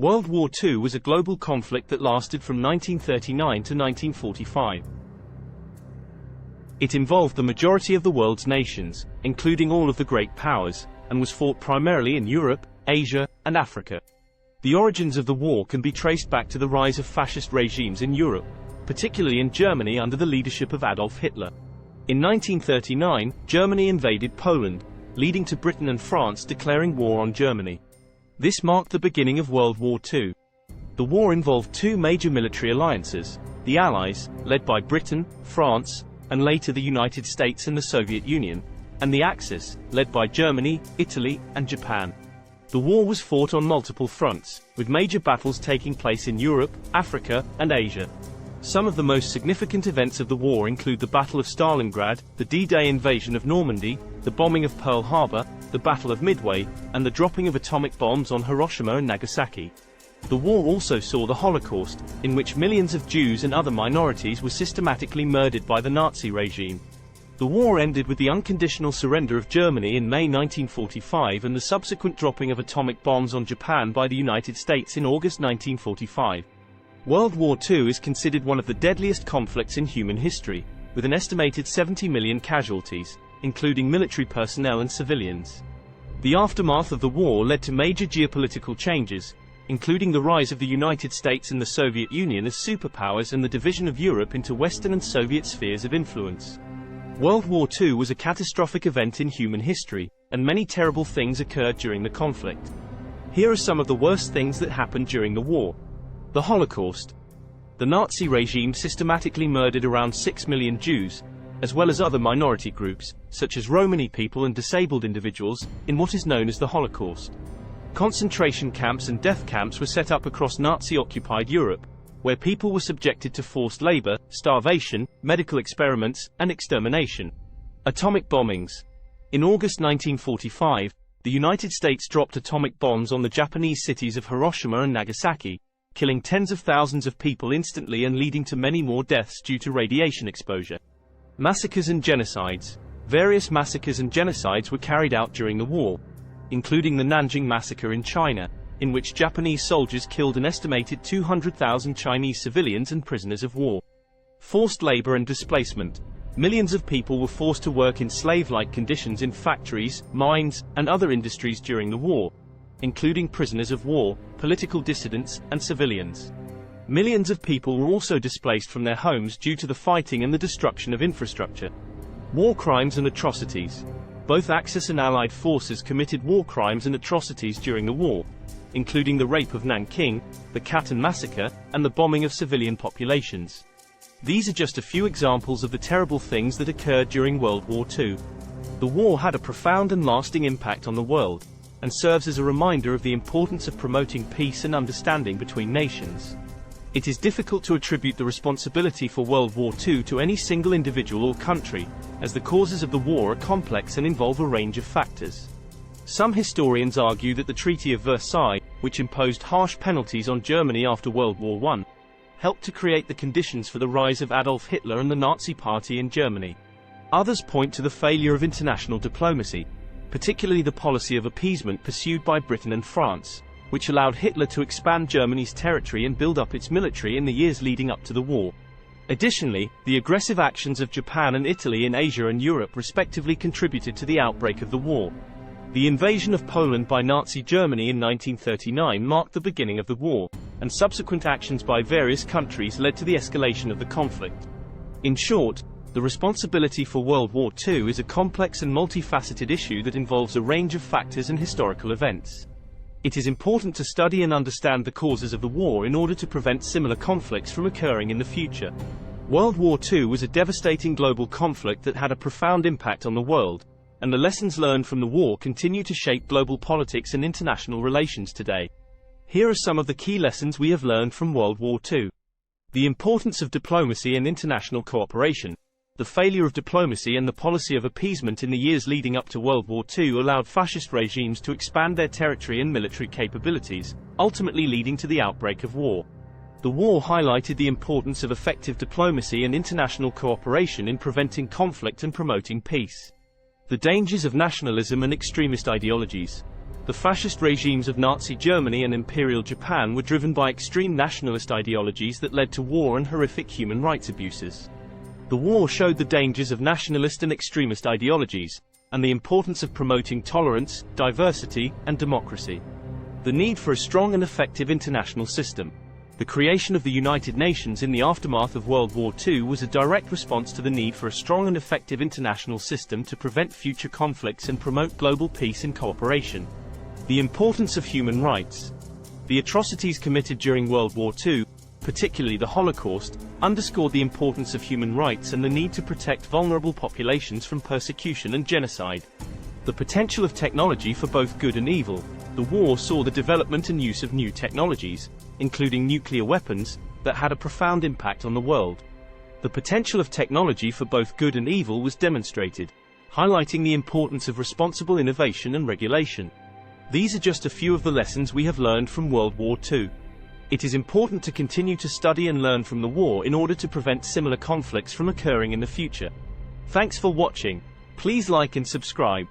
World War II was a global conflict that lasted from 1939 to 1945. It involved the majority of the world's nations, including all of the great powers, and was fought primarily in Europe, Asia, and Africa. The origins of the war can be traced back to the rise of fascist regimes in Europe, particularly in Germany under the leadership of Adolf Hitler. In 1939, Germany invaded Poland, leading to Britain and France declaring war on Germany. This marked the beginning of World War II. The war involved two major military alliances: the Allies, led by Britain, France, and later the United States and the Soviet Union, and the Axis, led by Germany, Italy, and Japan. The war was fought on multiple fronts, with major battles taking place in Europe, Africa, and Asia. Some of the most significant events of the war include the Battle of Stalingrad, the D-Day invasion of Normandy, the bombing of Pearl Harbor, the Battle of Midway, and the dropping of atomic bombs on Hiroshima and Nagasaki. The war also saw the Holocaust, in which millions of Jews and other minorities were systematically murdered by the Nazi regime. The war ended with the unconditional surrender of Germany in May 1945 and the subsequent dropping of atomic bombs on Japan by the United States in August 1945. World War II is considered one of the deadliest conflicts in human history, with an estimated 70 million casualties, including military personnel and civilians. The aftermath of the war led to major geopolitical changes, including the rise of the United States and the Soviet Union as superpowers and the division of Europe into Western and Soviet spheres of influence. World War II was a catastrophic event in human history, and many terrible things occurred during the conflict. Here are some of the worst things that happened during the war. The Holocaust. The Nazi regime systematically murdered around 6 million Jews, as well as other minority groups, such as Romani people and disabled individuals, in what is known as the Holocaust. Concentration camps and death camps were set up across Nazi-occupied Europe, where people were subjected to forced labor, starvation, medical experiments, and extermination. Atomic bombings. In August 1945, the United States dropped atomic bombs on the Japanese cities of Hiroshima and Nagasaki, killing tens of thousands of people instantly and leading to many more deaths due to radiation exposure. Massacres and genocides. Various massacres and genocides were carried out during the war, including the Nanjing Massacre in China, in which Japanese soldiers killed an estimated 200,000 Chinese civilians and prisoners of war. Forced labor and displacement. Millions of people were forced to work in slave-like conditions in factories, mines, and other industries during the war, including prisoners of war, political dissidents, and civilians. Millions of people were also displaced from their homes due to the fighting and the destruction of infrastructure. War crimes and atrocities. Both Axis and Allied forces committed war crimes and atrocities during the war, including the rape of Nanking, the Katyn massacre, and the bombing of civilian populations. These are just a few examples of the terrible things that occurred during World War II. The war had a profound and lasting impact on the world, and serves as a reminder of the importance of promoting peace and understanding between nations. It is difficult to attribute the responsibility for World War II to any single individual or country, as the causes of the war are complex and involve a range of factors. Some historians argue that the Treaty of Versailles, which imposed harsh penalties on Germany after World War I, helped to create the conditions for the rise of Adolf Hitler and the Nazi Party in Germany. Others point to the failure of international diplomacy, particularly the policy of appeasement pursued by Britain and France, which allowed Hitler to expand Germany's territory and build up its military in the years leading up to the war. Additionally, the aggressive actions of Japan and Italy in Asia and Europe respectively contributed to the outbreak of the war. The invasion of Poland by Nazi Germany in 1939 marked the beginning of the war, and subsequent actions by various countries led to the escalation of the conflict. In short, the responsibility for World War II is a complex and multifaceted issue that involves a range of factors and historical events. It is important to study and understand the causes of the war in order to prevent similar conflicts from occurring in the future. World War II was a devastating global conflict that had a profound impact on the world, and the lessons learned from the war continue to shape global politics and international relations today. Here are some of the key lessons we have learned from World War II. The importance of diplomacy and international cooperation. The failure of diplomacy and the policy of appeasement in the years leading up to World War II allowed fascist regimes to expand their territory and military capabilities, ultimately leading to the outbreak of war. The war highlighted the importance of effective diplomacy and international cooperation in preventing conflict and promoting peace. The dangers of nationalism and extremist ideologies. The fascist regimes of Nazi Germany and Imperial Japan were driven by extreme nationalist ideologies that led to war and horrific human rights abuses. The war showed the dangers of nationalist and extremist ideologies, and the importance of promoting tolerance, diversity, and democracy. The need for a strong and effective international system. The creation of the United Nations in the aftermath of World War II was a direct response to the need for a strong and effective international system to prevent future conflicts and promote global peace and cooperation. The importance of human rights. The atrocities committed during World War II, particularly the Holocaust, underscored the importance of human rights and the need to protect vulnerable populations from persecution and genocide. The potential of technology for both good and evil. The war saw the development and use of new technologies, including nuclear weapons, that had a profound impact on the world. The potential of technology for both good and evil was demonstrated, highlighting the importance of responsible innovation and regulation. These are just a few of the lessons we have learned from World War II. It is important to continue to study and learn from the war in order to prevent similar conflicts from occurring in the future. Thanks for watching. Please like and subscribe.